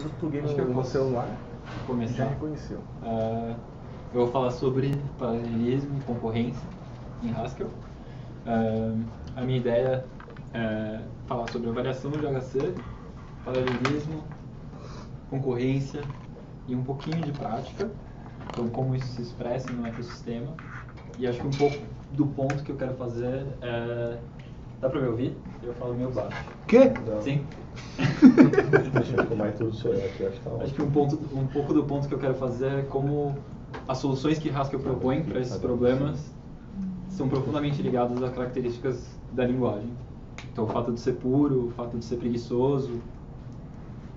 menos eu pluguei Acho que eu no posso celular e começar. já reconheceu. Eu vou falar sobre paralelismo e concorrência em Haskell. A minha ideia é falar sobre avaliação de HC, paralelismo, concorrência e um pouquinho de prática. Então, como isso se expressa no ecossistema. E acho que um pouco do ponto que eu quero fazer é... Dá pra me ouvir? Eu falo meio baixo. Quê? Sim? Deixa eu filmar tudo isso aí, aqui, acho que tá ótimo. Acho que um pouco do ponto que eu quero fazer é como as soluções que Haskell propõe para esses problemas são profundamente ligadas às características da linguagem. Então, o fato de ser puro, o fato de ser preguiçoso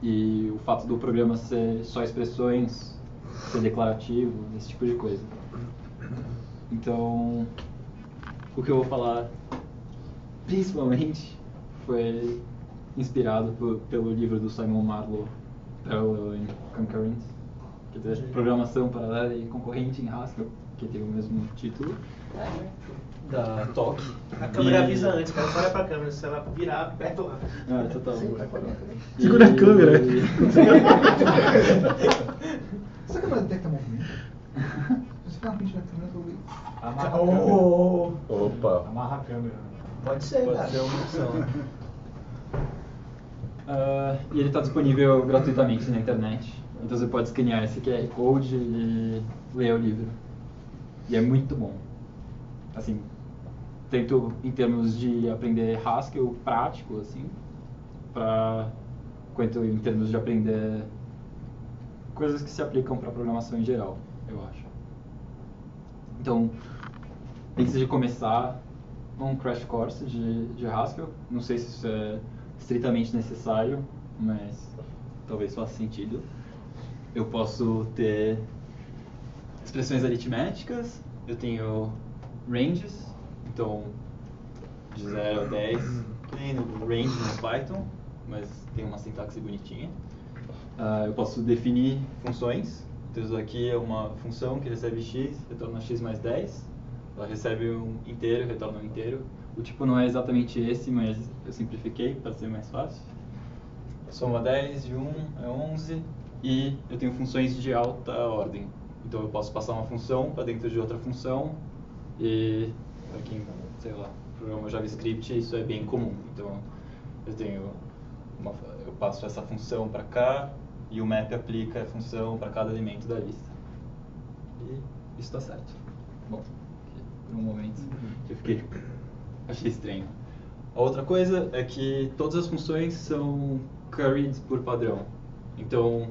e o fato do programa ser só expressões, ser declarativo, esse tipo de coisa. Então, o que eu vou falar principalmente foi inspirado pelo livro do Simon Marlowe, Parallel and Concurrent, quer dizer, Programação Paralela e Concorrente em Haskell, que tem o mesmo título, da Talk. A câmera avisa antes, cara, olha pra câmera, se ela virar, aperta lá. Ah, total. Segura a câmera. Será que ela detecta movimento? Se você ficar na frente da câmera, eu vi. Amarra a câmera. Opa! Amarra a câmera. Pode ser, Pode cara. ser uma opção. E ele está disponível gratuitamente na internet. Então você pode escanear esse QR Code e ler o livro. E é muito bom. Assim, tanto em termos de aprender Haskell prático, assim, quanto em termos de aprender coisas que se aplicam para programação em geral, eu acho. Então, antes de começar um crash course de Haskell, não sei se isso é estritamente necessário, mas talvez faça sentido. Eu posso ter expressões aritméticas, eu tenho ranges, então de 0 a 10, que nem no range no Python, mas tem uma sintaxe bonitinha. Eu posso definir funções, então isso aqui é uma função que recebe x, retorna x mais 10, ela recebe um inteiro, retorna um inteiro. O tipo não é exatamente esse, mas eu simplifiquei para ser mais fácil. Soma 10 de 1 é 11 e eu tenho funções de alta ordem. Então eu posso passar uma função para dentro de outra função e para quem, sei lá, programa JavaScript, isso é bem comum. Então eu passo essa função para cá e o map aplica a função para cada elemento da lista. E isso está certo. Bom, por um momento eu achei estranho. A outra coisa é que todas as funções são curried por padrão. Então,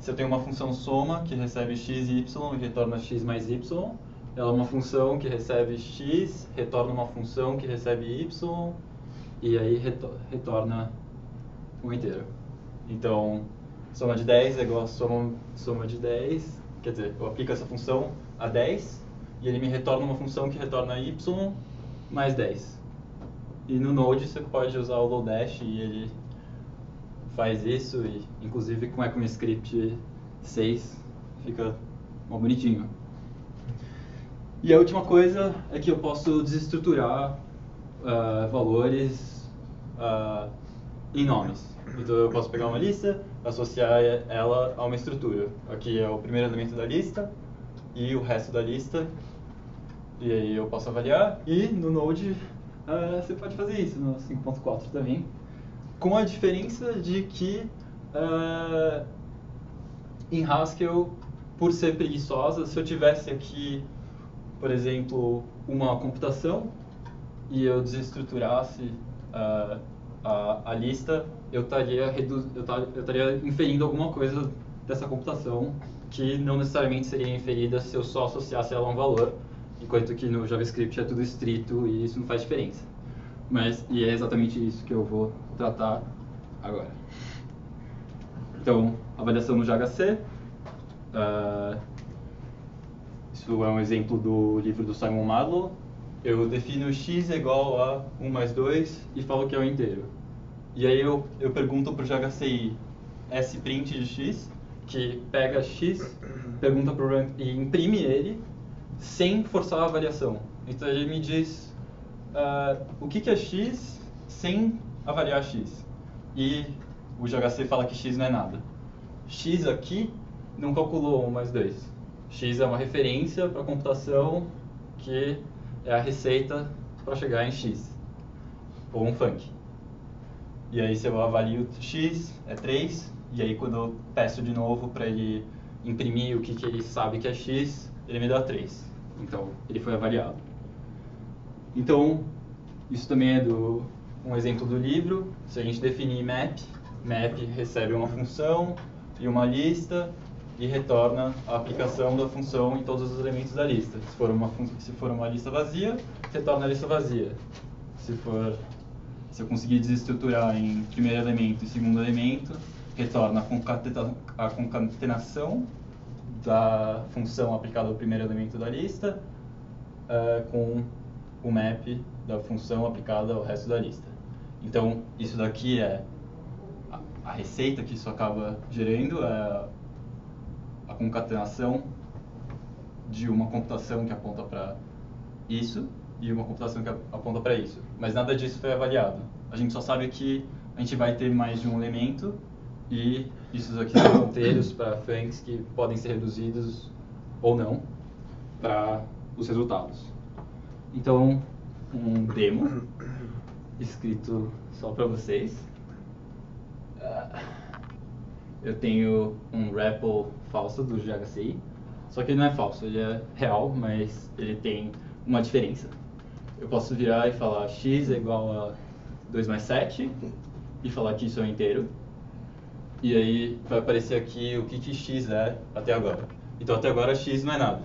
se eu tenho uma função soma que recebe x e y e retorna x mais y, ela é uma função que recebe x, retorna uma função que recebe y e aí retorna um inteiro. Então, soma de 10 é igual a soma de 10, quer dizer, eu aplico essa função a 10 e ele me retorna uma função que retorna y mais 10. E no Node você pode usar o Lodash e ele faz isso, e inclusive com ECMAScript 6 fica mó bonitinho. E a última coisa é que eu posso desestruturar valores em nomes. Então eu posso pegar uma lista, associar ela a uma estrutura. Aqui é o primeiro elemento da lista e o resto da lista. E aí eu posso avaliar, e no Node você pode fazer isso, no 5.4 também. Com a diferença de que em Haskell, por ser preguiçosa, se eu tivesse aqui, por exemplo, uma computação e eu desestruturasse a lista, eu estaria inferindo alguma coisa dessa computação que não necessariamente seria inferida se eu só associasse ela a um valor, enquanto que no JavaScript é tudo estrito e isso não faz diferença. E é exatamente isso que eu vou tratar agora. Então, avaliação no JHC. Isso é um exemplo do livro do Simon Marlowe. Eu defino x é igual a 1 mais 2 e falo que é o inteiro. E aí eu pergunto para o JHCI sprint de x, que pega x, pergunta pro run e imprime ele, sem forçar a avaliação. Então ele me diz o que é x sem avaliar x. E o JHC fala que x não é nada. x aqui não calculou 1 mais 2. X é uma referência para a computação que é a receita para chegar em x, ou um func. E aí se eu avalio x, é 3, e aí quando eu peço de novo para ele imprimir o que ele sabe que é x, ele me dá 3. Então, ele foi avaliado. Então, isso também é um exemplo do livro. Se a gente definir map recebe uma função e uma lista e retorna a aplicação da função em todos os elementos da lista. Se for uma lista vazia, retorna a lista vazia. Se eu conseguir desestruturar em primeiro elemento e segundo elemento, retorna a concatenação da função aplicada ao primeiro elemento da lista com o map da função aplicada ao resto da lista. Então, isso daqui é a receita que isso acaba gerando, é a concatenação de uma computação que aponta para isso e uma computação que aponta para isso. Mas nada disso foi avaliado. A gente só sabe que a gente vai ter mais de um elemento e isso aqui são ponteiros para funcs que podem ser reduzidos ou não para os resultados. Então, um demo escrito só para vocês. Eu tenho um REPL falso do JHCI, só que ele não é falso, ele é real, mas ele tem uma diferença. Eu posso virar e falar x é igual a 2 mais 7 e falar que isso é um inteiro. E aí vai aparecer aqui o que x é até agora. Então até agora x não é nada.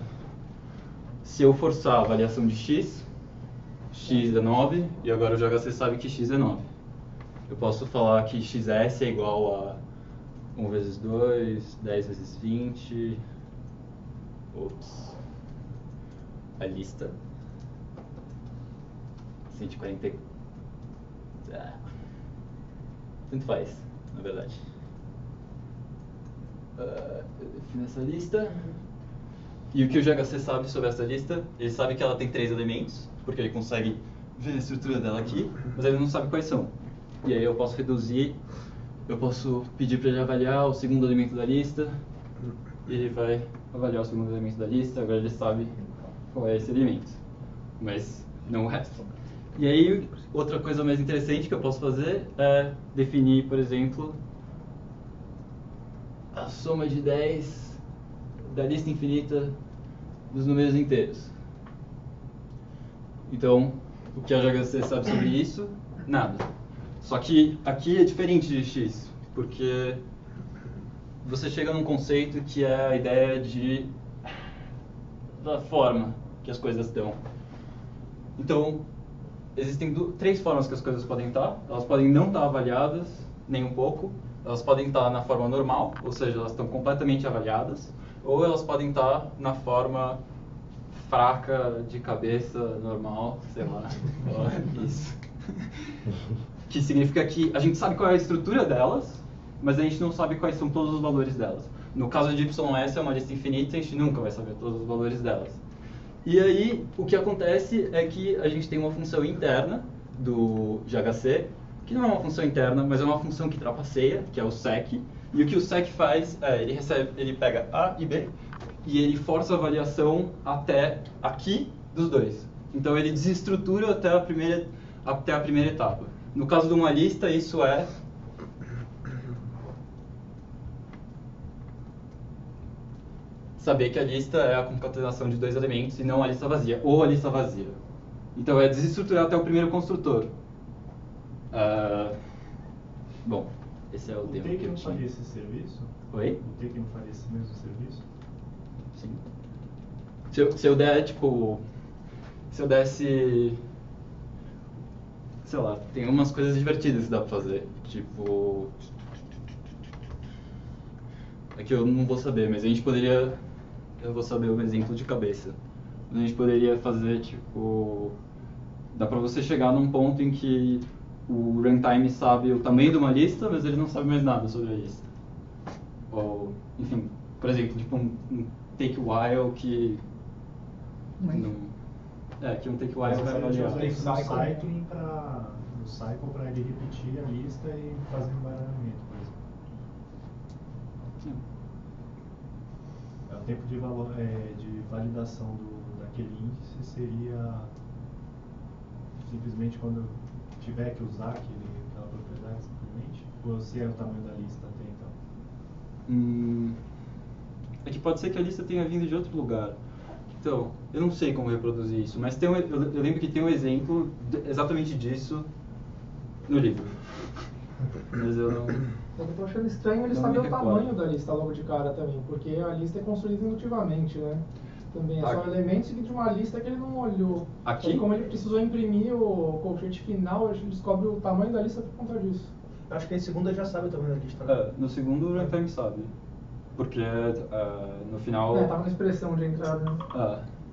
Se eu forçar a avaliação de x é 9 e agora o JHC sabe que x é 9. Eu posso falar que xs é igual a 1 vezes 2, 10 vezes 20, a lista, 140, tanto faz, na verdade. Eu defino essa lista, e o que o JHC sabe sobre essa lista? Ele sabe que ela tem 3 elementos, porque ele consegue ver a estrutura dela aqui, mas ele não sabe quais são. E aí eu posso reduzir, eu posso pedir para ele avaliar o segundo elemento da lista, e ele vai avaliar o segundo elemento da lista, agora ele sabe qual é esse elemento, mas não o resto. E aí, outra coisa mais interessante que eu posso fazer é definir, por exemplo, a soma de 10 da lista infinita dos números inteiros. Então, o que a JHC sabe sobre isso? Nada. Só que aqui é diferente de x, porque você chega num conceito que é a ideia da forma que as coisas estão. Então, existem 3 formas que as coisas podem estar. Elas podem não estar avaliadas, nem um pouco. Elas podem estar na forma normal, ou seja, elas estão completamente avaliadas. Ou elas podem estar na forma fraca, de cabeça, normal, sei lá. Isso. Que significa que a gente sabe qual é a estrutura delas, mas a gente não sabe quais são todos os valores delas. No caso de YS é uma lista infinita, a gente nunca vai saber todos os valores delas. E aí, o que acontece é que a gente tem uma função interna do JHC, que não é uma função interna, mas é uma função que trapaceia, que é o sec. E o que o sec faz é, ele pega A e B, e ele força a avaliação até aqui dos dois. Então ele desestrutura até a primeira etapa. No caso de uma lista, isso é saber que a lista é a concatenação de 2 elementos e não a lista vazia, ou a lista vazia. Então é desestruturar até o primeiro construtor. Bom, esse é o demo que eu não tinha. faria esse serviço? Oi? O Take não faria esse mesmo serviço? Sim. Se eu der, tipo... Se eu desse... Sei lá, tem umas coisas divertidas que dá pra fazer. Tipo... É que eu não vou saber, mas a gente poderia... Eu vou saber um exemplo de cabeça. A gente poderia fazer, tipo... Dá pra você chegar num ponto em que o runtime sabe o tamanho de uma lista, mas ele não sabe mais nada sobre a lista. Ou, enfim, por exemplo, tipo um take while que... que um take while vai avaliar. No cycle para ele repetir a lista e fazer um baralhamento, por exemplo. Sim. O tempo de validação daquele índice seria simplesmente quando tiver que usar aquela propriedade, simplesmente? Ou se é o tamanho da lista até então? É que pode ser que a lista tenha vindo de outro lugar. Então, eu não sei como reproduzir isso, mas eu lembro que tem um exemplo exatamente disso no livro. Mas eu não... Eu tô achando estranho ele Não saber me o recordo. tamanho da lista logo de cara também, porque a lista é construída indutivamente, né? Também Ah. são elementos de uma lista que ele não olhou. Aqui? E como ele precisou imprimir o colchete final, a gente descobre o tamanho da lista por conta disso. Acho que em segunda já sabe o tamanho da lista. Né? No segundo, o runtime sabe. Porque no final... Tava na expressão de entrada, né?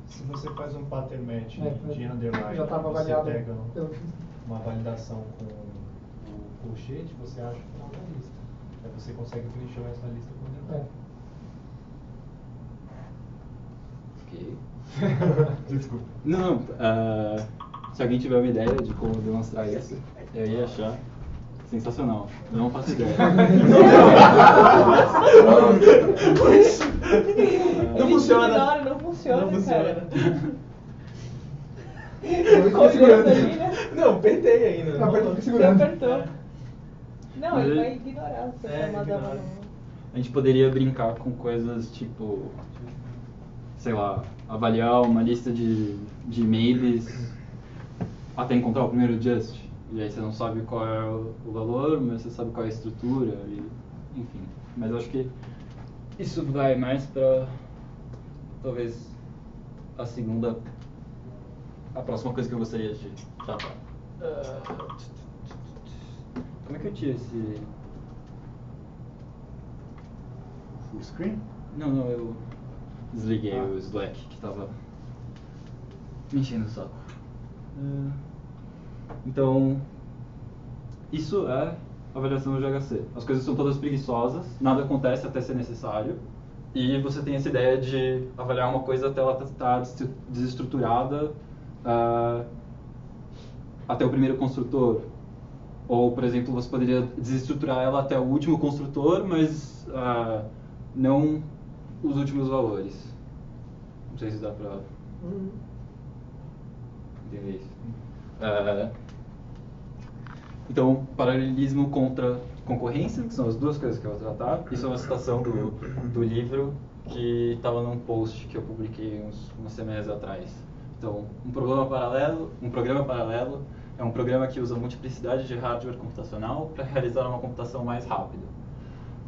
Se você faz um pattern match É, de underline, já estava você avaliado pega pelo... uma validação com o colchete, você acha o final da lista. Aí você consegue preencher essa lista com underline. Ok. Desculpa. Não, se alguém tiver uma ideia de como demonstrar isso, eu ia achar sensacional. Eu não faço ideia. Não funciona. Não funciona, Não cara. funciona. Colhendo ali, né? Não, apertei ainda. Não, apertou, Você segurando. apertou. Não, ele vai ignorar se É, você mandar ignora. A gente poderia brincar com coisas tipo, sei lá, avaliar uma lista de maybes até encontrar o primeiro just. E aí você não sabe qual é o valor, mas você sabe qual é a estrutura, e, enfim. Mas eu acho que isso vai mais pra, talvez, a próxima coisa que eu gostaria de tratar. Como é que eu tiro esse... Full screen? Não, eu desliguei o Slack que tava me enchendo o saco. Então, isso é a avaliação do GHC. As coisas são todas preguiçosas, nada acontece até ser necessário, e você tem essa ideia de avaliar uma coisa até ela estar desestruturada até o primeiro construtor. Ou, por exemplo, você poderia desestruturar ela até o último construtor, mas não os últimos valores. Não sei se dá pra entender isso. Então, paralelismo contra concorrência, que são as duas coisas que eu vou tratar. Isso é uma citação do livro que estava num post que eu publiquei umas semanas atrás. Então, um programa paralelo é um programa que usa multiplicidade de hardware computacional para realizar uma computação mais rápida.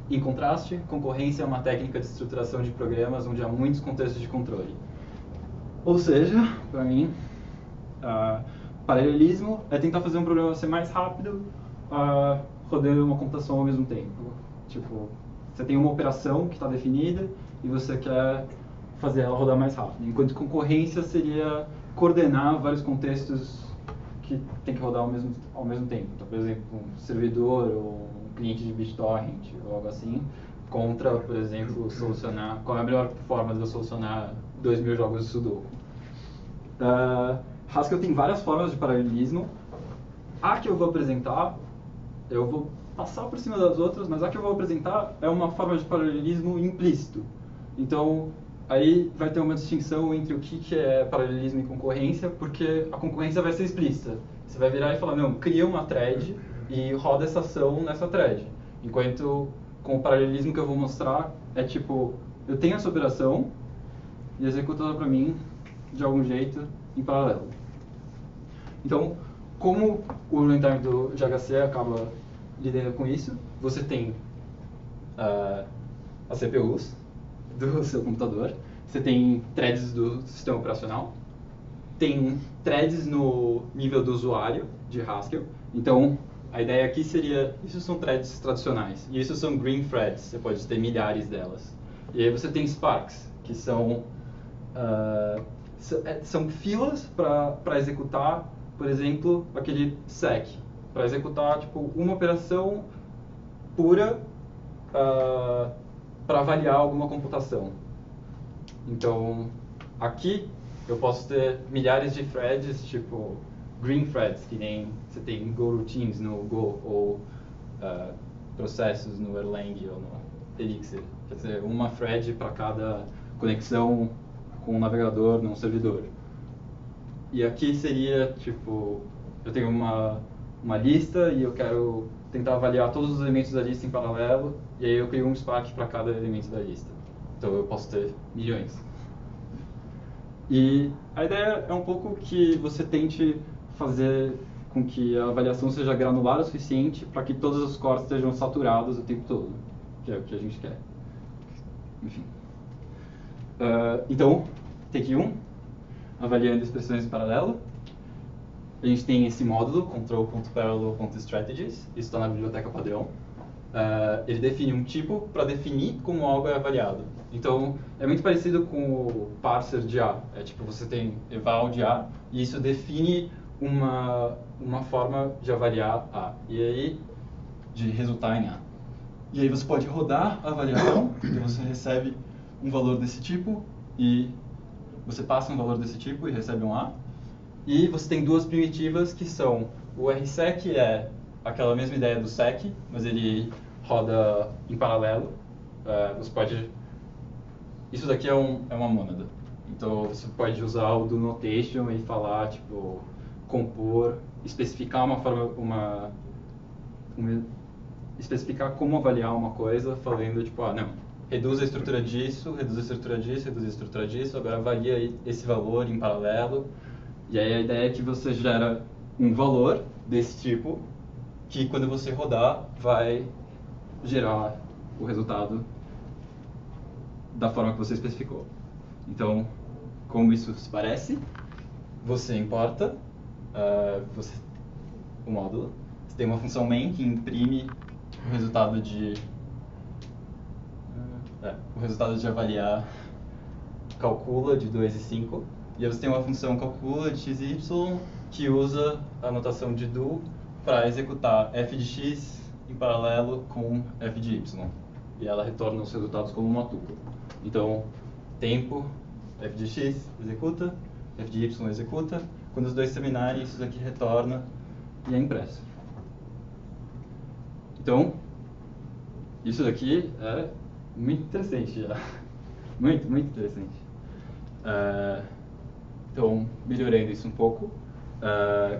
Em contraste, concorrência é uma técnica de estruturação de programas onde há muitos contextos de controle. Ou seja, para mim, paralelismo é tentar fazer um programa ser mais rápido rodando uma computação ao mesmo tempo. Tipo, você tem uma operação que está definida e você quer fazer ela rodar mais rápido. Enquanto concorrência seria coordenar vários contextos que tem que rodar ao mesmo tempo. Então, por exemplo, um servidor ou um cliente de BitTorrent ou algo assim, contra, por exemplo, solucionar... Qual é a melhor forma de eu solucionar 2.000 jogos de Sudoku? Haskell tem várias formas de paralelismo. A que eu vou apresentar, eu vou passar por cima das outras, mas a que eu vou apresentar é uma forma de paralelismo implícito. Então, aí vai ter uma distinção entre o que é paralelismo e concorrência, porque a concorrência vai ser explícita. Você vai virar e falar, não, cria uma thread e roda essa ação nessa thread. Enquanto com o paralelismo que eu vou mostrar, é tipo, eu tenho essa operação e executa ela para mim de algum jeito em paralelo. Então, como o runtime do GHC acaba lidando com isso, você tem as CPUs do seu computador, você tem threads do sistema operacional, tem threads no nível do usuário de Haskell. Então, a ideia aqui seria, isso são threads tradicionais, e isso são green threads, você pode ter milhares delas. E aí você tem Sparks, que são filas para executar, por exemplo, aquele sec, para executar tipo, uma operação pura para avaliar alguma computação. Então, aqui eu posso ter milhares de threads, tipo green threads, que nem você tem Go routines no Go, ou processos no Erlang ou no Elixir, quer dizer, uma thread para cada conexão com um navegador num servidor. E aqui seria, tipo, eu tenho uma lista e eu quero tentar avaliar todos os elementos da lista em paralelo, e aí eu crio um Spark para cada elemento da lista. Então eu posso ter milhões. E a ideia é um pouco que você tente fazer com que a avaliação seja granular o suficiente para que todos os cores estejam saturados o tempo todo, que é o que a gente quer. Enfim. Então, take 1, avaliando expressões em paralelo. A gente tem esse módulo, control.parallel.strategies, isso está na biblioteca padrão. Ele define um tipo para definir como algo é avaliado. Então, é muito parecido com o parser de A. É tipo, você tem eval de A, e isso define uma forma de avaliar A. E aí, de resultar em A. E aí você pode rodar a avaliação, e você recebe um valor desse tipo, e você passa um valor desse tipo e recebe um A. E você tem duas primitivas que são, o rsec é aquela mesma ideia do sec, mas ele roda em paralelo. Você pode... Isso daqui é uma mônada. Então você pode usar o do notation e falar, tipo, compor, especificar uma forma, especificar como avaliar uma coisa, falando, tipo, não, reduz a estrutura disso, reduz a estrutura disso, reduz a estrutura disso, agora avalia esse valor em paralelo. E aí a ideia é que você gera um valor desse tipo, que quando você rodar, vai gerar o resultado da forma que você especificou. Então, como isso se parece, você importa o módulo. Você tem uma função main que imprime o resultado de avaliar, calcula de 2 e 5. E aí você tem uma função calcula de x e y que usa a notação de do para executar f de x em paralelo com f de y. E ela retorna os resultados como uma tuple. Então, tempo, f de x executa, f de y executa. Quando os dois terminarem, isso daqui retorna e é impresso. Então, isso daqui é muito interessante já. Muito, muito interessante. Então, melhorando isso um pouco,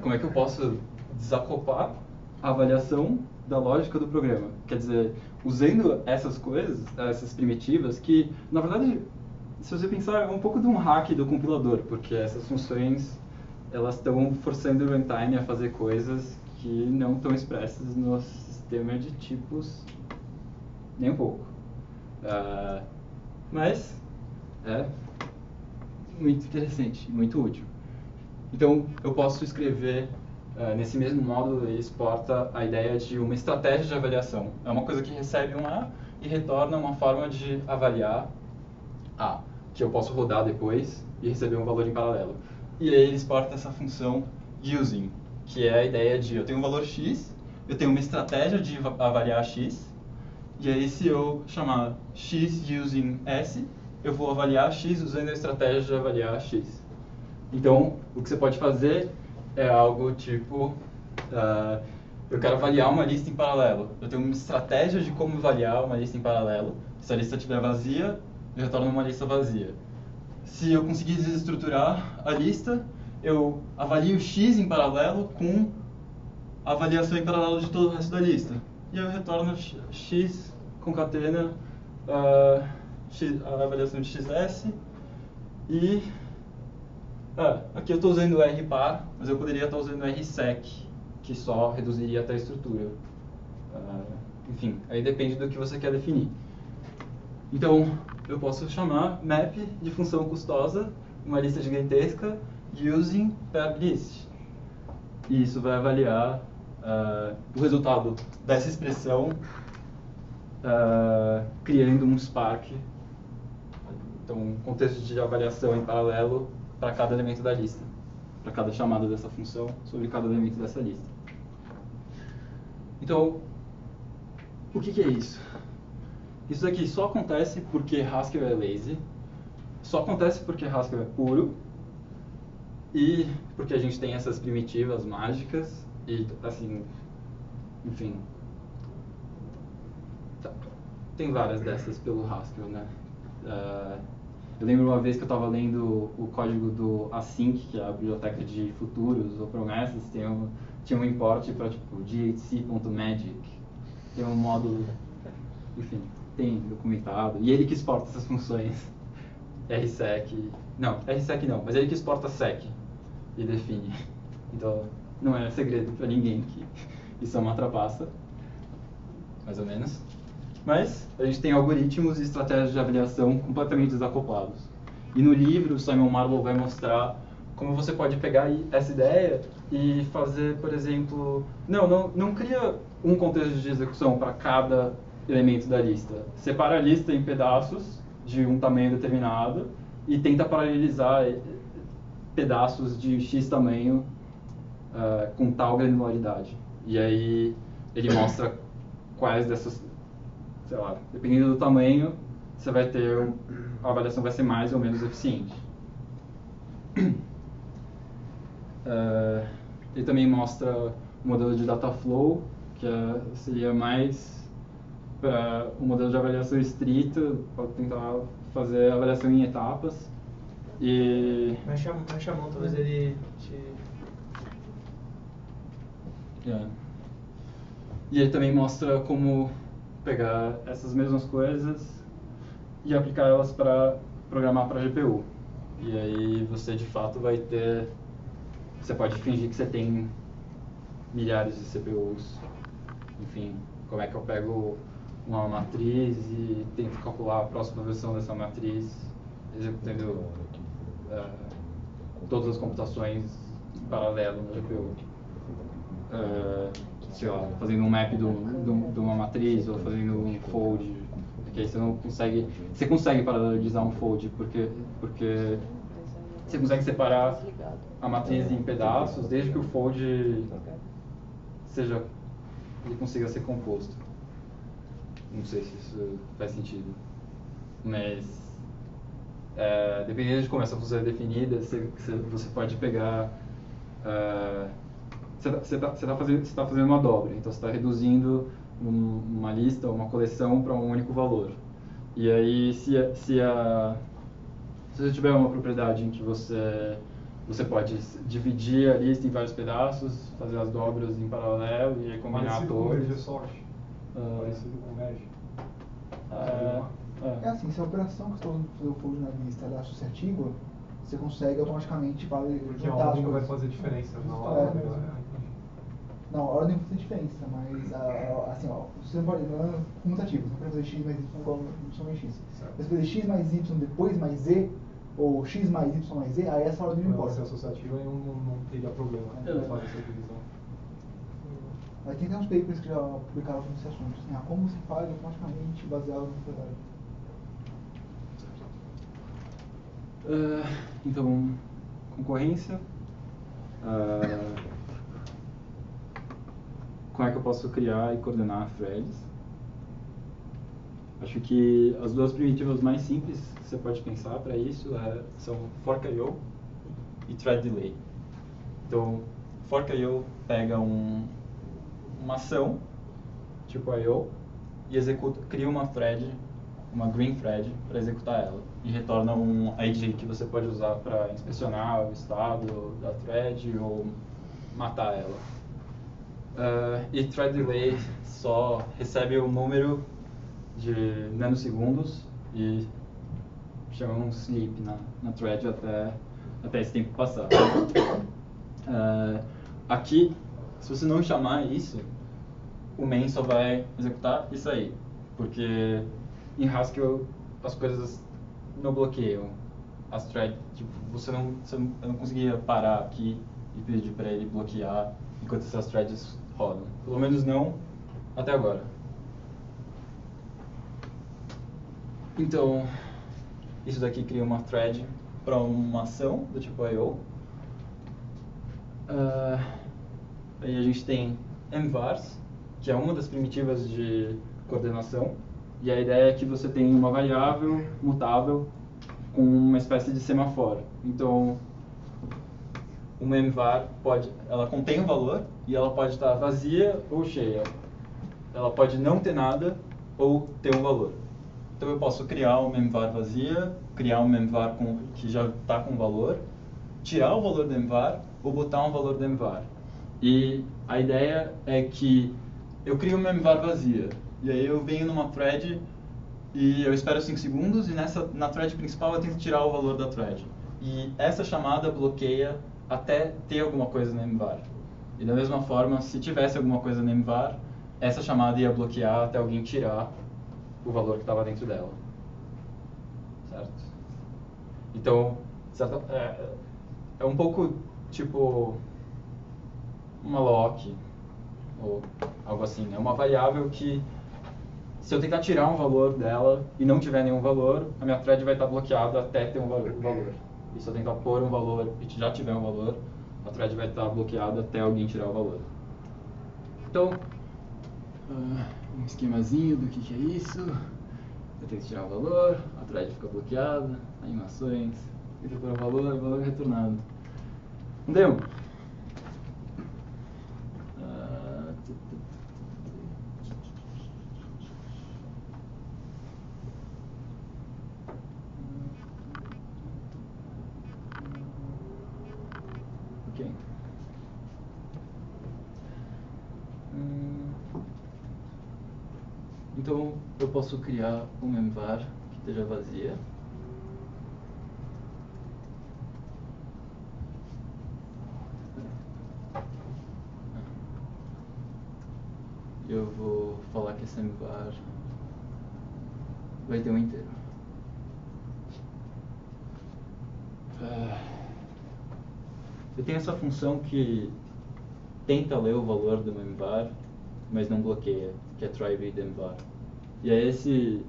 como é que eu posso desacoplar a avaliação da lógica do programa? Quer dizer, usando essas coisas, essas primitivas, que, na verdade, se você pensar, é um pouco de um hack do compilador, porque essas funções, elas estão forçando o runtime a fazer coisas que não estão expressas no sistema de tipos nem um pouco. Mas é muito interessante, muito útil. Então, eu posso escrever, nesse mesmo módulo, ele exporta a ideia de uma estratégia de avaliação. É uma coisa que recebe um A e retorna uma forma de avaliar A, que eu posso rodar depois e receber um valor em paralelo. E aí ele exporta essa função using, que é a ideia de eu tenho um valor x, eu tenho uma estratégia de avaliar x, e aí se eu chamar x using s, eu vou avaliar x usando a estratégia de avaliar x. Então, o que você pode fazer é algo tipo, eu quero avaliar uma lista em paralelo. Eu tenho uma estratégia de como avaliar uma lista em paralelo. Se a lista estiver vazia, eu retorno uma lista vazia. Se eu conseguir desestruturar a lista, eu avalio x em paralelo com a avaliação em paralelo de todo o resto da lista. E eu retorno x concatena a avaliação de xs e aqui eu estou usando o rpar, mas eu poderia estar usando o rsec, que só reduziria até a estrutura. Enfim, aí depende do que você quer definir. Então, eu posso chamar map de função custosa, uma lista gigantesca, using per list. E isso vai avaliar o resultado dessa expressão criando um Spark. Então, um contexto de avaliação em paralelo para cada elemento da lista, para cada chamada dessa função sobre cada elemento dessa lista. Então, o que é isso? Isso aqui só acontece porque Haskell é lazy, só acontece porque Haskell é puro e porque a gente tem essas primitivas mágicas e, assim, enfim. Tá. tem várias dessas pelo Haskell, né? Eu lembro uma vez que eu estava lendo o código do Async, que é a biblioteca de futuros ou promessas, tinha um import para tipo ghc.magic, tem um módulo, enfim, tem documentado, e ele que exporta essas funções rsec não, mas ele que exporta sec e define. Então não é segredo para ninguém que isso é uma trapaça, mais ou menos. Mas a gente tem algoritmos e estratégias de avaliação completamente desacoplados. E no livro, o Simon Marlowe vai mostrar como você pode pegar essa ideia e fazer, por exemplo... Não cria um contexto de execução para cada elemento da lista. Separa a lista em pedaços de um tamanho determinado e tenta paralelizar pedaços de X tamanho com tal granularidade. E aí ele mostra quais dessas... sei lá, dependendo do tamanho, você vai ter, a avaliação vai ser mais ou menos eficiente. Ele também mostra o modelo de data flow, que seria mais para o modelo de avaliação estrita, pode tentar fazer a avaliação em etapas. E... Mexe a mão, talvez ele te... E ele também mostra como pegar essas mesmas coisas e aplicar elas para programar para GPU. E aí você de fato vai ter... Você pode fingir que você tem milhares de CPUs. Enfim, como é que eu pego uma matriz e tento calcular a próxima versão dessa matriz, executando todas as computações em paralelo no GPU. Sei lá, fazendo um map de uma matriz ou fazendo um fold, porque aí você não consegue... Você consegue paralelizar um fold porque você consegue separar a matriz em pedaços desde que o fold ele consiga ser composto. Não sei se isso faz sentido, mas dependendo de como essa função é definida, você pode pegar... Você está fazendo uma dobra, então você está reduzindo uma lista, uma coleção para um único valor. E aí, se você tiver uma propriedade em que você pode dividir a lista em vários pedaços, fazer as dobras em paralelo e aí combinar todos. Parecido com merge. É assim, se a operação que você está fazendo o fold na lista ela é associativa, você consegue automaticamente Porque a juntar as ordem não vai coisas. fazer diferença na hora. Não, a ordem não faz diferença, mas assim, ó, você não pode, não é comutativo, você não pode fazer x mais y igual a y mais x. Se você fazer x mais y depois mais z, ou x mais y mais z, aí essa ordem não Ela importa. ser associativa e não teria problema fazer essa divisão. Mas tem uns papers que já publicaram sobre esse assunto, assim, como se faz automaticamente baseado no propriedade. Então, concorrência. Como é que eu posso criar e coordenar threads? Acho que as duas primitivas mais simples que você pode pensar para isso são fork.io e thread delay. Então, fork.io pega uma ação, tipo I.O., e cria uma thread, uma green thread, para executar ela. E retorna um ID que você pode usar para inspecionar o estado da thread ou matar ela. E thread delay só recebe o número de nanosegundos e chama um sleep na thread até esse tempo passar. Aqui, se você não chamar isso, o main só vai executar isso aí, porque em Haskell as coisas não bloqueiam as threads. Tipo, eu não conseguia parar aqui e pedir para ele bloquear enquanto essas threads rodam. Pelo menos não até agora. Então, isso daqui cria uma thread para uma ação do tipo I.O. Aí a gente tem mvars, que é uma das primitivas de coordenação. E a ideia é que você tem uma variável mutável com uma espécie de semafor. Então, uma mvar ela contém um valor e ela pode estar vazia ou cheia. Ela pode não ter nada ou ter um valor. Então eu posso criar uma memvar vazia, criar uma memvar que já está com valor, tirar o valor da memvar ou botar um valor da memvar. E a ideia é que eu crio uma memvar vazia, e aí eu venho numa thread e eu espero 5 segundos, e na thread principal eu tento tirar o valor da thread. E essa chamada bloqueia até ter alguma coisa na memvar. E da mesma forma, se tivesse alguma coisa na memvar, essa chamada ia bloquear até alguém tirar o valor que estava dentro dela. Certo? Então, é um pouco tipo uma lock ou algo assim. É uma variável que, se eu tentar tirar um valor dela e não tiver nenhum valor, a minha thread vai estar bloqueada até ter um valor. E se eu tentar pôr um valor e já tiver um valor, a thread vai estar bloqueada até alguém tirar o valor. Então, um esquemazinho do que é isso. Eu tenho que tirar o valor, a thread fica bloqueada, animações, tenta pôr o valor retornado. Um demo. Ok. Então eu posso criar uma memvar que esteja vazia. Eu vou falar que essa memvar vai ter um inteiro. Eu tenho essa função que tenta ler o valor do memvar, mas não bloqueia, que é try read memvar. E aí esse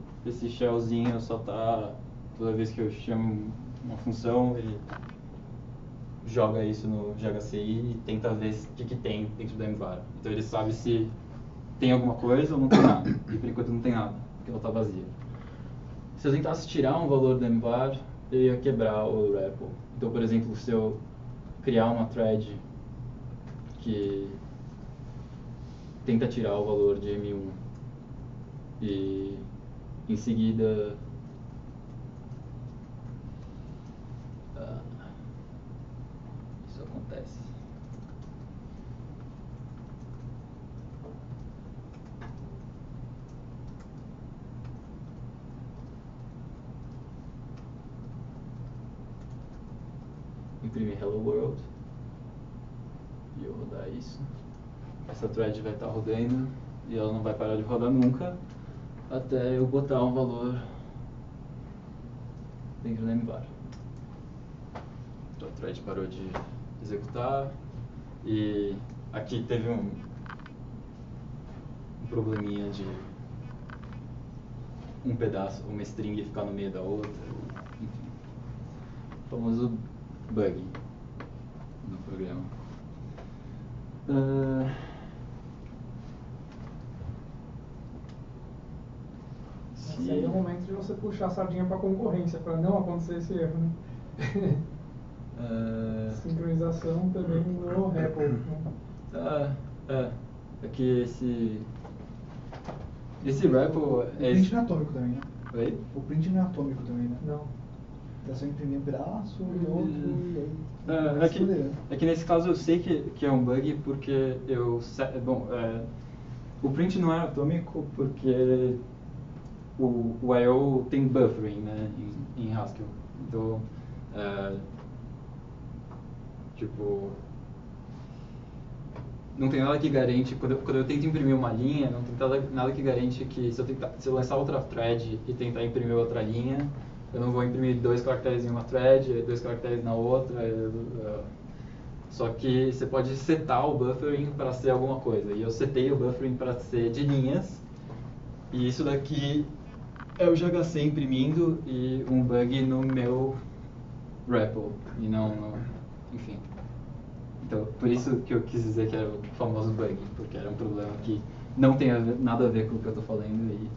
shellzinho só tá, toda vez que eu chamo uma função, ele joga isso no GHCI e tenta ver o que tem dentro da memvar. Então ele sabe se tem alguma coisa ou não tem nada. E por enquanto não tem nada, porque ela está vazia. Se eu tentasse tirar um valor da memvar, eu ia quebrar o REPL. Então, por exemplo, se eu criar uma thread que tenta tirar o valor de M1 e em seguida isso acontece. Imprimir Hello World e eu rodar isso. Essa thread vai estar rodando e ela não vai parar de rodar nunca até eu botar um valor dentro da memvar. Então a thread parou de executar e aqui teve um probleminha de um pedaço, uma string ficar no meio da outra, enfim. O famoso bug no programa. Esse aí é o momento de você puxar a sardinha para a concorrência, para não acontecer esse erro, né? Sincronização também no REPL, né? É que esse REPL O print não é atômico também, né? Oi? O print não é atômico também, né? Não. É só imprimir um pedaço e outro e aí... É que nesse caso eu sei que é um bug porque o print não é atômico porque o I/O tem buffering, né, em Haskell. Então, tipo, não tem nada que garante, quando eu tento imprimir uma linha, não tem nada que garante que se eu lançar outra thread e tentar imprimir outra linha, eu não vou imprimir 2 caracteres em uma thread, 2 caracteres na outra. Só que você pode setar o buffering para ser alguma coisa. E eu setei o buffering para ser de linhas. E isso daqui é o GHC imprimindo e um bug no meu REPL. E não enfim. Então, por isso que eu quis dizer que era o famoso bug. Porque era um problema que não tem nada a ver com o que eu estou falando e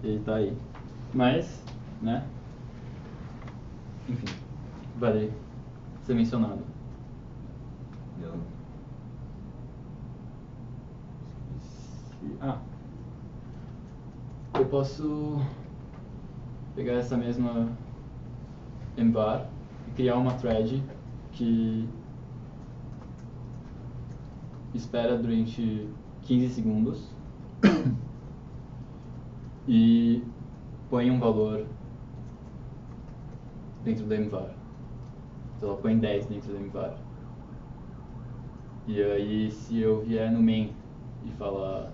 ele está aí. Mas, né? Enfim, vale ser mencionado. eu posso pegar essa mesma envar e criar uma thread que espera durante 15 segundos e põe um valor dentro do envar. Então ela põe 10 dentro do envar. E aí se eu vier no main e falar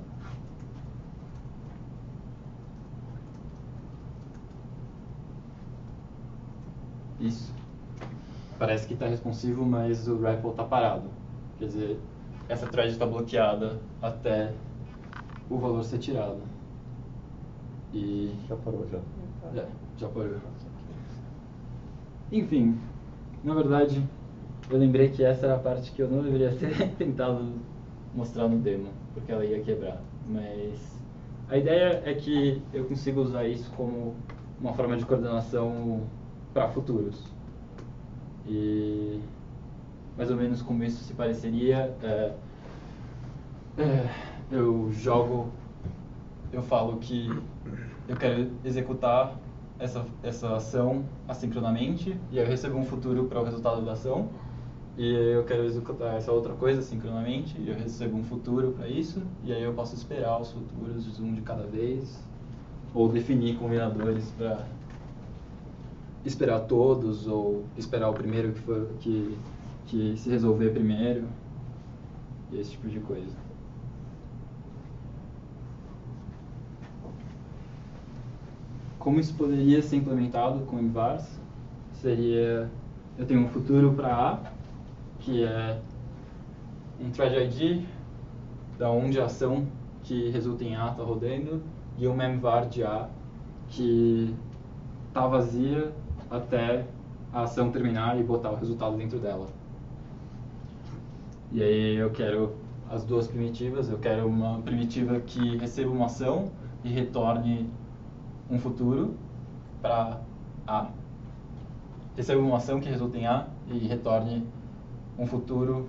isso, parece que está responsivo, mas o REPL está parado. Quer dizer, essa thread está bloqueada até o valor ser tirado. E Já parou, já. já parou. Enfim, na verdade, eu lembrei que essa era a parte que eu não deveria ter tentado mostrar no demo, porque ela ia quebrar. Mas a ideia é que eu consigo usar isso como uma forma de coordenação para futuros. E mais ou menos como isso se pareceria, eu falo que eu quero executar essa ação assincronamente, e aí eu recebo um futuro para o resultado da ação, e eu quero executar essa outra coisa sincronamente, e eu recebo um futuro para isso, e aí eu posso esperar os futuros um de cada vez, ou definir combinadores para esperar todos, ou esperar o primeiro que se resolver primeiro, e esse tipo de coisa. Como isso poderia ser implementado com envars? Seria, eu tenho um futuro para A, que é um thread ID da onde a ação que resulta em A está rodando, e uma envar de A que está vazia até a ação terminar e botar o resultado dentro dela. E aí eu quero as duas primitivas. Eu quero uma primitiva que receba uma ação e retorne um futuro para A. Receba uma ação que resulta em A e retorne um futuro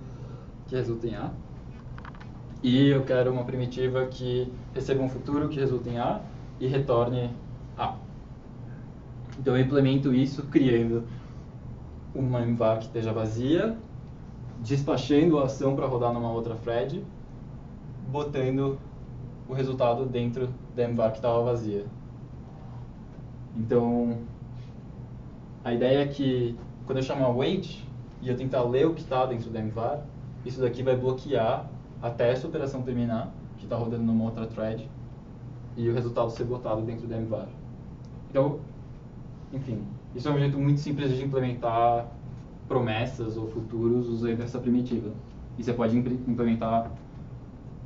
que resulta em A. E eu quero uma primitiva que receba um futuro que resulta em A e retorne A. Então eu implemento isso criando uma envar que esteja vazia, despachando a ação para rodar numa outra thread, botando o resultado dentro da envar que estava vazia. Então, a ideia é que quando eu chamar wait e eu tentar ler o que está dentro da envar, isso daqui vai bloquear até essa operação terminar, que está rodando numa outra thread, e o resultado ser botado dentro da envar. Então, enfim, isso é um jeito muito simples de implementar promessas ou futuros usando essa primitiva. E você pode implementar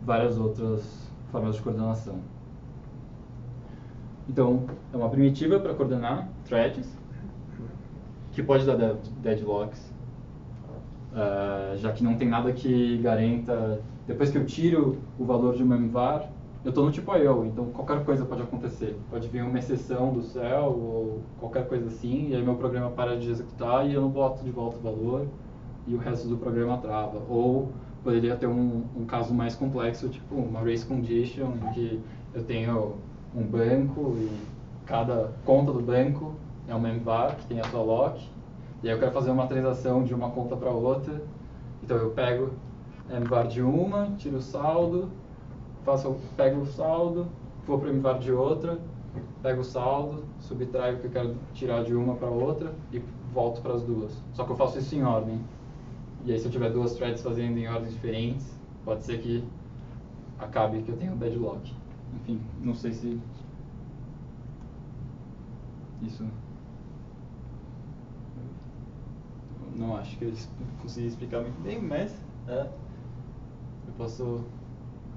várias outras formas de coordenação. Então, é uma primitiva para coordenar threads, que pode dar deadlocks, já que não tem nada que garanta. Depois que eu tiro o valor de uma envar, eu estou no tipo IO, então qualquer coisa pode acontecer. Pode vir uma exceção do céu ou qualquer coisa assim, e aí meu programa para de executar e eu não boto de volta o valor e o resto do programa trava. Ou poderia ter um caso mais complexo, tipo uma race condition, em que eu tenho um banco e cada conta do banco é uma envar que tem a sua lock, e aí eu quero fazer uma transação de uma conta para outra, então eu pego a envar de uma, tiro o saldo, pego o saldo, vou para a envar de outra, pego o saldo, subtraio o que eu quero tirar de uma para outra e volto para as duas. Só que eu faço isso em ordem. E aí se eu tiver duas threads fazendo em ordens diferentes, pode ser que acabe que eu tenha um deadlock. Enfim, não sei se isso... Não acho que eu consegui explicar muito bem, mas eu posso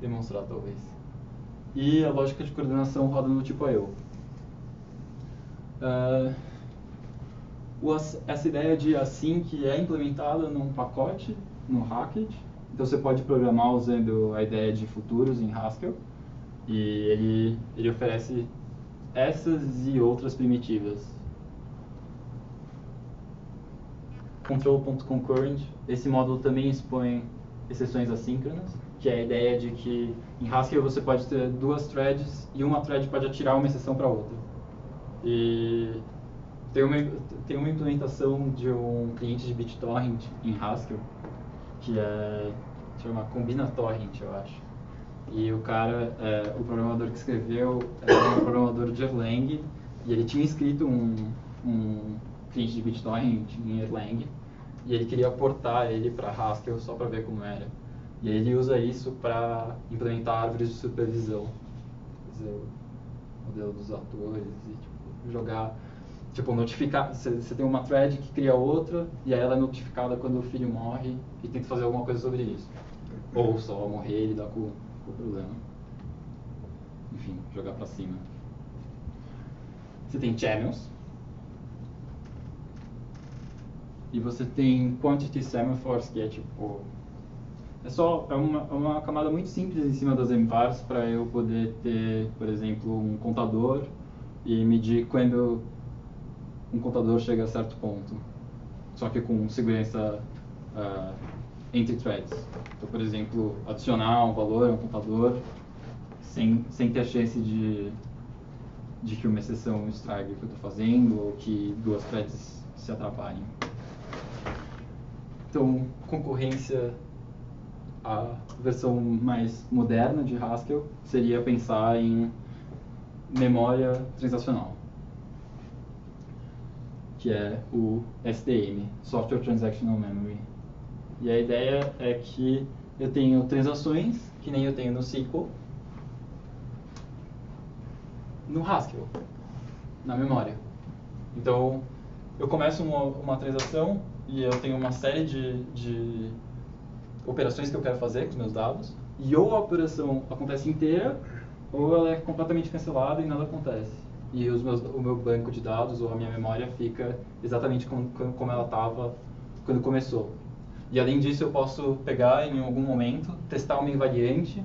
demonstrar talvez. E a lógica de coordenação roda no tipo IO. Essa ideia de async é implementada num pacote, no Haskell. Então você pode programar usando a ideia de futuros em Haskell. E ele oferece essas e outras primitivas. Control.concurrent, esse módulo também expõe exceções assíncronas. que é a ideia de que em Haskell você pode ter duas threads e uma thread pode atirar uma exceção para outra. E tem uma implementação de um cliente de BitTorrent em Haskell que chama CombinaTorrent, eu acho. E o cara, o programador que escreveu, era um programador de Erlang, e ele tinha escrito um cliente de BitTorrent em Erlang, e ele queria portar ele para Haskell só para ver como era. E aí ele usa isso para implementar árvores de supervisão, fazer o modelo dos atores e jogar, notificar. Você tem uma thread que cria outra, e aí ela é notificada quando o filho morre e tem que fazer alguma coisa sobre isso. Ou só morrer e lidar com o problema. Enfim, jogar para cima. Você tem channels. E você tem quantity semaphores, que é uma camada muito simples em cima das mvars para eu poder ter, por exemplo, um contador e medir quando um contador chega a certo ponto. Só que com segurança entre threads. Então, por exemplo, adicionar um valor a um contador sem ter a chance de que uma exceção estrague o que eu estou fazendo ou que duas threads se atrapalhem. Então, concorrência, a versão mais moderna de Haskell seria pensar em memória transacional, que é o STM, Software Transactional Memory. E a ideia é que eu tenho transações, que nem eu tenho no SQL, no Haskell, na memória. Então, eu começo uma transação e eu tenho uma série de operações que eu quero fazer com os meus dados, e ou a operação acontece inteira, ou ela é completamente cancelada e nada acontece. E o meu banco de dados ou a minha memória fica exatamente como ela estava quando começou. E além disso, eu posso pegar em algum momento, testar uma invariante,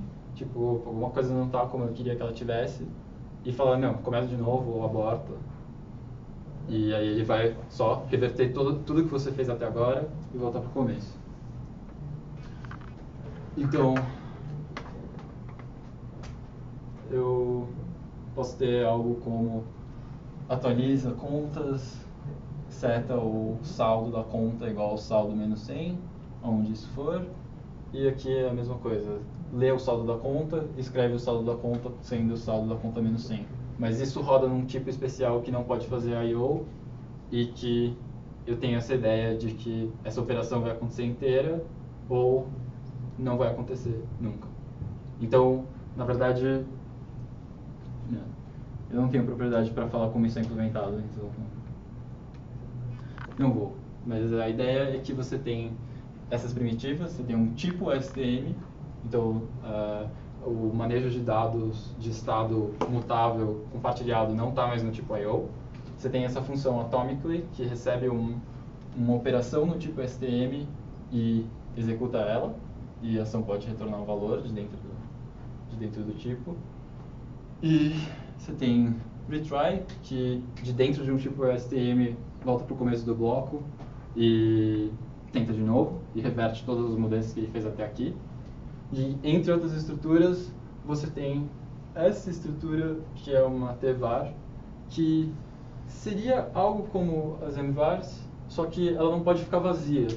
alguma coisa não está como eu queria que ela tivesse, e falar, não, começa de novo ou aborta. E aí ele vai só reverter tudo que você fez até agora e voltar para o começo. Então, eu posso ter algo como atualiza contas, seta o saldo da conta igual ao saldo menos 100, onde isso for. E aqui é a mesma coisa, lê o saldo da conta, escreve o saldo da conta sendo o saldo da conta menos 100. Mas isso roda num tipo especial que não pode fazer I/O e que eu tenho essa ideia de que essa operação vai acontecer inteira ou não vai acontecer nunca. Então, na verdade, eu não tenho propriedade para falar como isso é implementado, então não vou. Mas a ideia é que você tem essas primitivas, você tem um tipo STM, então o manejo de dados de estado mutável compartilhado não está mais no tipo I/O. Você tem essa função atomically, que recebe uma operação no tipo STM e executa ela, e a ação pode retornar um valor de dentro do tipo. E você tem retry, que de dentro de um tipo STM volta para o começo do bloco e tenta de novo e reverte todas as mudanças que ele fez até aqui. E entre outras estruturas, você tem essa estrutura que é uma tvar, que seria algo como as mvars, só que ela não pode ficar vazia.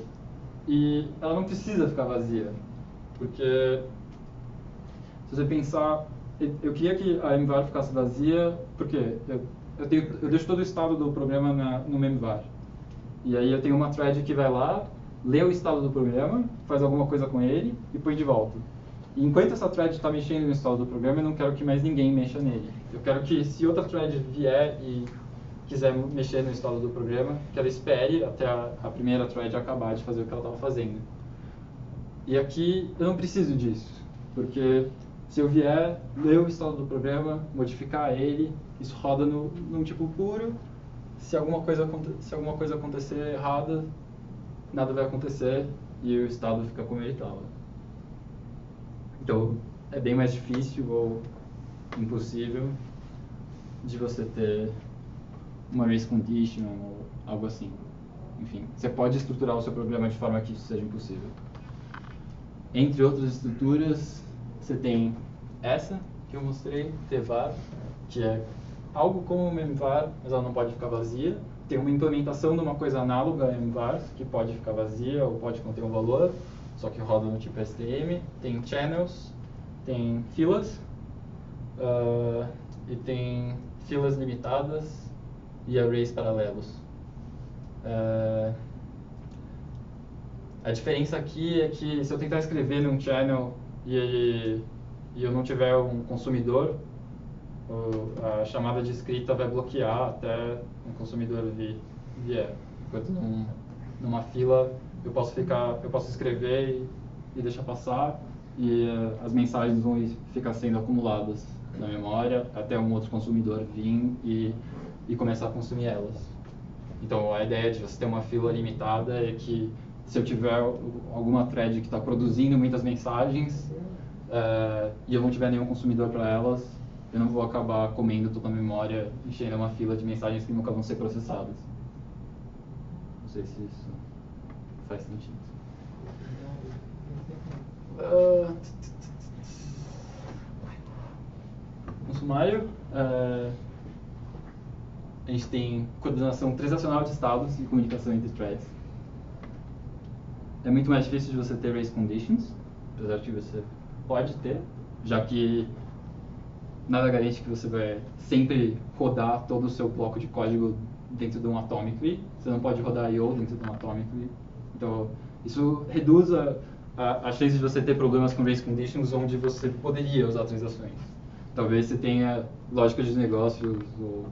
E ela não precisa ficar vazia, porque se você pensar, eu queria que a mvar ficasse vazia, porque eu deixo todo o estado do programa no mvar. E aí eu tenho uma thread que vai lá, lê o estado do programa, faz alguma coisa com ele e põe de volta. E enquanto essa thread está mexendo no estado do programa, eu não quero que mais ninguém mexa nele. Eu quero que, se outra thread vier e quiser mexer no estado do programa, que ela espere até a primeira thread acabar de fazer o que ela estava fazendo. E aqui eu não preciso disso, porque se eu vier, ler o estado do programa, modificar ele, isso roda num tipo puro. Se alguma coisa acontecer errada, nada vai acontecer e o estado fica como ele estava. Então, é bem mais difícil ou impossível de você ter uma race condition ou algo assim. Enfim, você pode estruturar o seu programa de forma que isso seja impossível. Entre outras estruturas, você tem essa que eu mostrei, tvar, que é algo como memvar, mas ela não pode ficar vazia. Tem uma implementação de uma coisa análoga a mvar, que pode ficar vazia ou pode conter um valor, só que roda no tipo STM. Tem channels, tem filas, e tem filas limitadas e arrays paralelos. A diferença aqui é que se eu tentar escrever num channel e eu não tiver um consumidor, a chamada de escrita vai bloquear até um consumidor vier. Enquanto numa fila eu posso escrever e deixar passar, e as mensagens vão ficar sendo acumuladas na memória até um outro consumidor vir e começar a consumir elas. Então a ideia de você ter uma fila limitada é que se eu tiver alguma thread que está produzindo muitas mensagens e eu não tiver nenhum consumidor para elas, eu não vou acabar comendo toda a memória, enchendo uma fila de mensagens que nunca vão ser processadas. Não sei se isso faz sentido. No sumário, a gente tem coordenação transacional de estados e comunicação entre threads. É muito mais difícil de você ter race conditions, apesar de que você pode ter, já que nada garante que você vai sempre rodar todo o seu bloco de código dentro de um atomically. Você não pode rodar I/O dentro de um atomically. Então, isso reduz a chance de você ter problemas com race conditions onde você poderia usar transações. Talvez você tenha lógica de negócios ou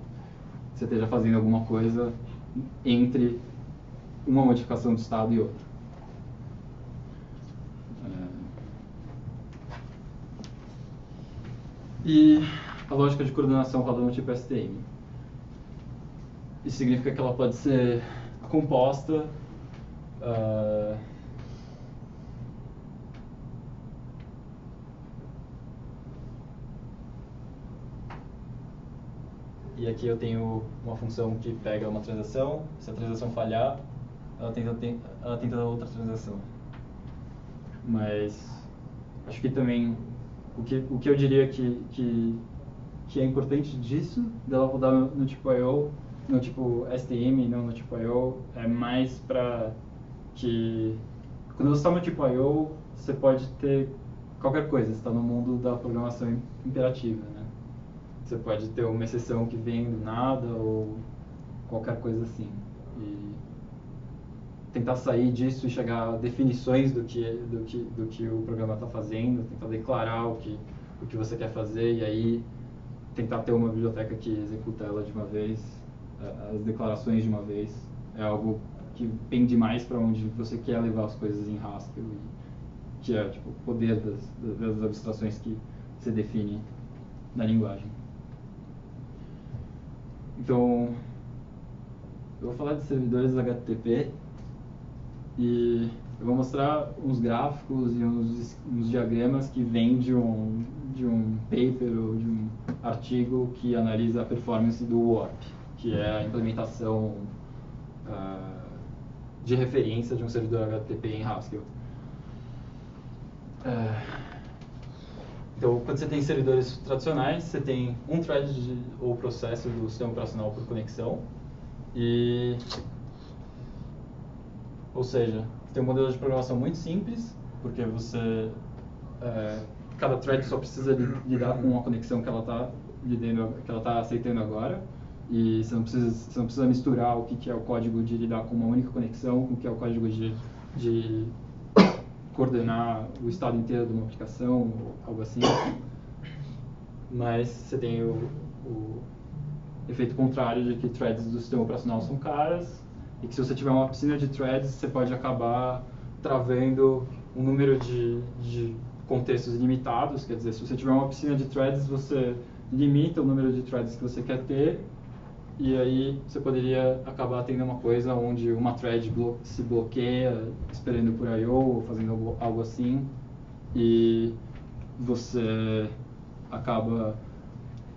você esteja fazendo alguma coisa entre uma modificação de estado e outra. E a lógica de coordenação roda no tipo STM. Isso significa que ela pode ser composta e aqui eu tenho uma função que pega uma transação. Se a transação falhar, ela tenta outra transação. Mas acho que também o que eu diria que é importante disso, dela rodar no tipo I/O, no tipo STM, não no tipo I/O, é mais para que quando você está no tipo I/O, você pode ter qualquer coisa, você está no mundo da programação imperativa, né? Você pode ter uma exceção que vem do nada ou qualquer coisa assim. E tentar sair disso e chegar a definições do que o programa está fazendo, tentar declarar o que você quer fazer e aí tentar ter uma biblioteca que executa ela de uma vez, as declarações de uma vez, é algo que pende mais para onde você quer levar as coisas em Haskell, que é tipo, o poder das abstrações que você define na linguagem. Então, eu vou falar de servidores HTTP e eu vou mostrar uns gráficos e uns diagramas que vêm de um paper ou de um artigo que analisa a performance do WARP, que é a implementação de referência de um servidor HTTP em Haskell. Então, quando você tem servidores tradicionais, você tem um thread ou processo do sistema operacional por conexão. Ou seja, você tem um modelo de programação muito simples, porque cada thread só precisa lidar com a conexão que ela está aceitando agora. E você não precisa misturar o que é o código de lidar com uma única conexão com o que é o código de coordenar o estado inteiro de uma aplicação ou algo assim. Mas você tem o efeito contrário de que threads do sistema operacional são caras e que se você tiver uma piscina de threads, você pode acabar travando um número de contextos limitados. Quer dizer, se você tiver uma piscina de threads, você limita o número de threads que você quer ter e aí você poderia acabar tendo uma coisa onde uma thread se bloqueia esperando por I/O ou fazendo algo assim e você acaba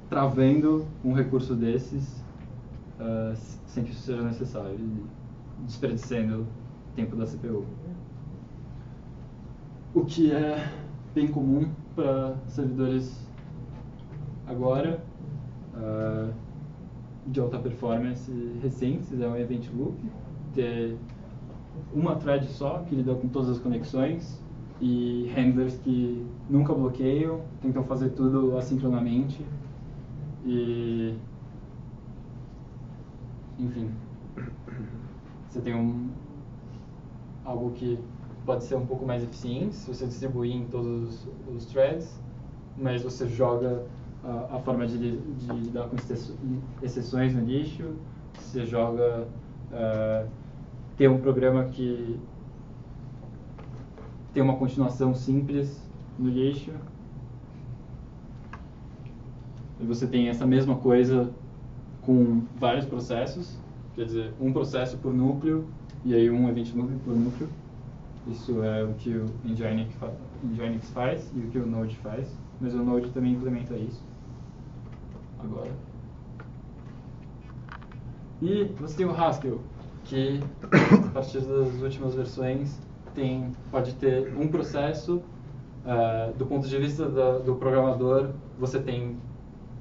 travando um recurso desses sem que isso seja necessário, desperdiçando tempo da CPU. o que é bem comum para servidores agora, de alta performance recentes, é um event loop, ter uma thread só que lida com todas as conexões e handlers que nunca bloqueiam, tentam fazer tudo assincronamente e, enfim, você tem algo que pode ser um pouco mais eficiente se você distribuir em todos os threads, mas você joga a forma de lidar com exceções no lixo, você joga ter um programa que tem uma continuação simples no lixo, e você tem essa mesma coisa com vários processos, quer dizer, um processo por núcleo e aí um event loop por núcleo. Isso é o que o Nginx faz e o que o Node faz, mas o Node também implementa isso agora. E você tem o Haskell, que a partir das últimas versões pode ter um processo. Do ponto de vista do programador, você tem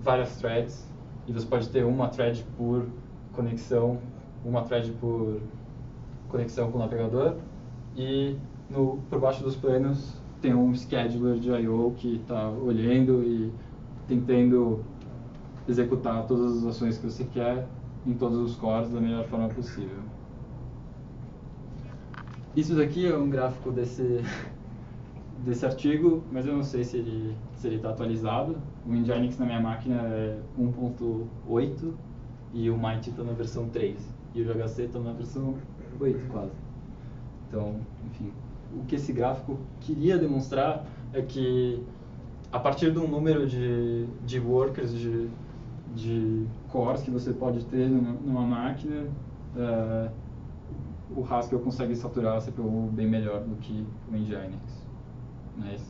várias threads e você pode ter uma thread por conexão, uma thread por conexão com o navegador, e por baixo dos planos tem um scheduler de I/O que está olhando e tentando executar todas as ações que você quer em todos os cores da melhor forma possível. Isso daqui é um gráfico desse artigo, mas eu não sei se ele está atualizado. O Nginx na minha máquina é 1.8 e o Mighty está na versão 3 e o JHC está na versão 8 quase. Então, enfim, o que esse gráfico queria demonstrar é que a partir de um número de workers, de cores que você pode ter numa máquina, o Haskell consegue saturar a CPU bem melhor do que o Nginx. Mas,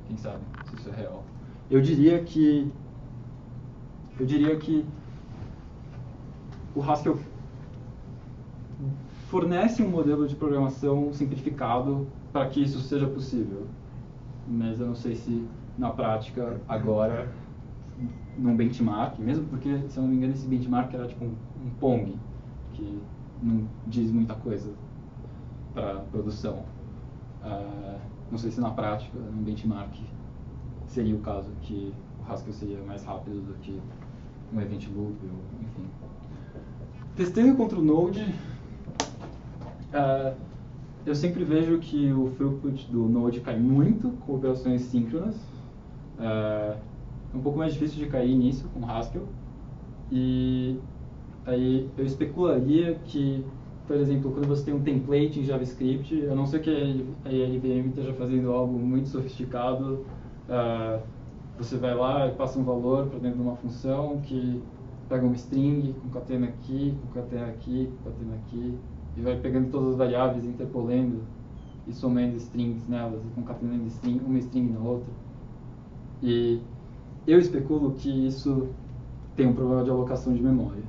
quem sabe, se isso é real. Eu diria que o Haskell fornece um modelo de programação simplificado para que isso seja possível. Mas eu não sei se, na prática, agora, num benchmark, mesmo porque, se eu não me engano, esse benchmark era tipo um Pong, que não diz muita coisa para produção. Não sei se na prática, num benchmark, seria o caso que o Haskell seria mais rápido do que um event loop, ou, enfim. Testando contra o Node, eu sempre vejo que o throughput do Node cai muito com operações síncronas. É um pouco mais difícil de cair nisso com Haskell. E aí eu especularia que, por exemplo, quando você tem um template em JavaScript, a não ser que a LVM esteja fazendo algo muito sofisticado, você vai lá e passa um valor para dentro de uma função que pega uma string, concatena aqui, concatena aqui, concatena aqui, e vai pegando todas as variáveis, interpolando e somando strings nelas, e concatenando uma string na outra. E eu especulo que isso tem um problema de alocação de memória,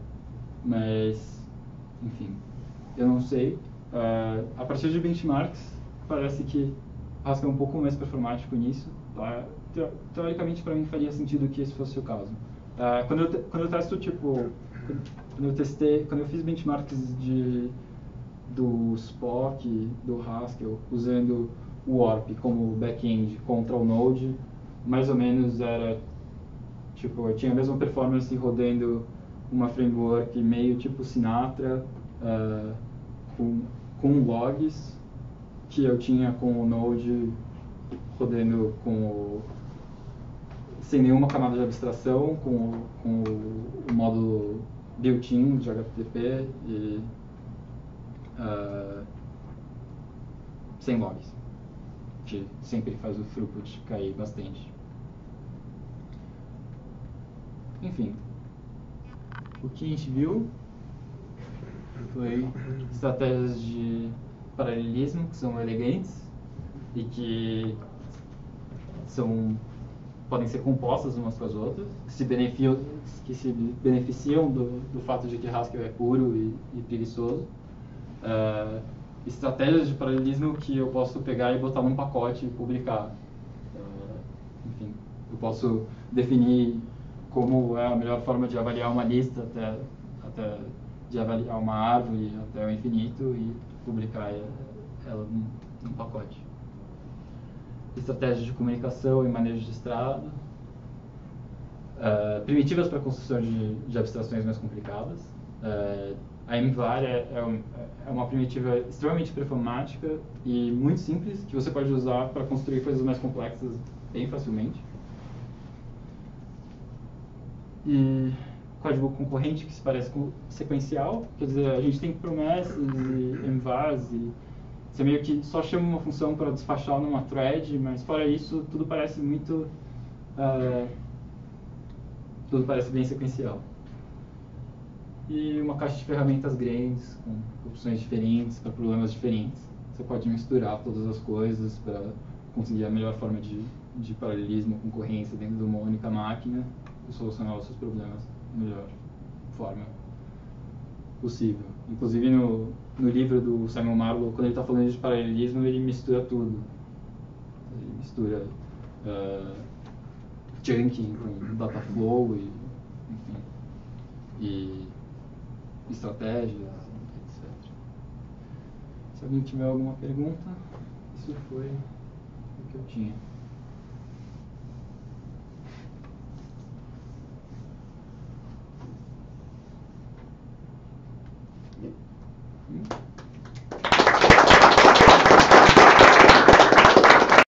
mas, enfim, eu não sei. A partir de benchmarks, parece que Haskell é um pouco mais performático nisso. Teoricamente, para mim, faria sentido que esse fosse o caso. Quando eu testo, tipo, quando eu fiz benchmarks do Spock, do Haskell, usando o Warp como back-end contra o Node, mais ou menos era, tipo, eu tinha a mesma performance rodando uma framework meio tipo Sinatra, com logs, que eu tinha com o Node rodando sem nenhuma camada de abstração, com o módulo built-in de HTTP e sem logs, que sempre faz o throughput cair bastante. Enfim, o que a gente viu foi estratégias de paralelismo que são elegantes e que podem ser compostas umas com as outras, que se beneficiam do fato de que Haskell é puro e preguiçoso. estratégias de paralelismo que eu posso pegar e botar num pacote e publicar. Enfim, eu posso definir como é a melhor forma de avaliar uma lista até de avaliar uma árvore até o infinito e publicar ela num pacote. Estratégias de comunicação e manejo de estrada. Primitivas para a construção de abstrações mais complicadas. A MVAR é uma primitiva extremamente performática e muito simples, que você pode usar para construir coisas mais complexas bem facilmente. E código concorrente, que se parece com sequencial, quer dizer, a gente tem promessas e MVARs, e você meio que só chama uma função para despachar numa thread, mas fora isso, tudo parece muito... tudo parece bem sequencial. E uma caixa de ferramentas grandes, com opções diferentes, para problemas diferentes. Você pode misturar todas as coisas para conseguir a melhor forma de paralelismo, concorrência dentro de uma única máquina e solucionar os seus problemas da melhor forma possível. Inclusive no livro do Simon Marlowe, quando ele está falando de paralelismo, ele mistura tudo. Ele mistura chunking com data flow e, enfim, e estratégias, etc. Se alguém tiver alguma pergunta, isso foi o que eu tinha.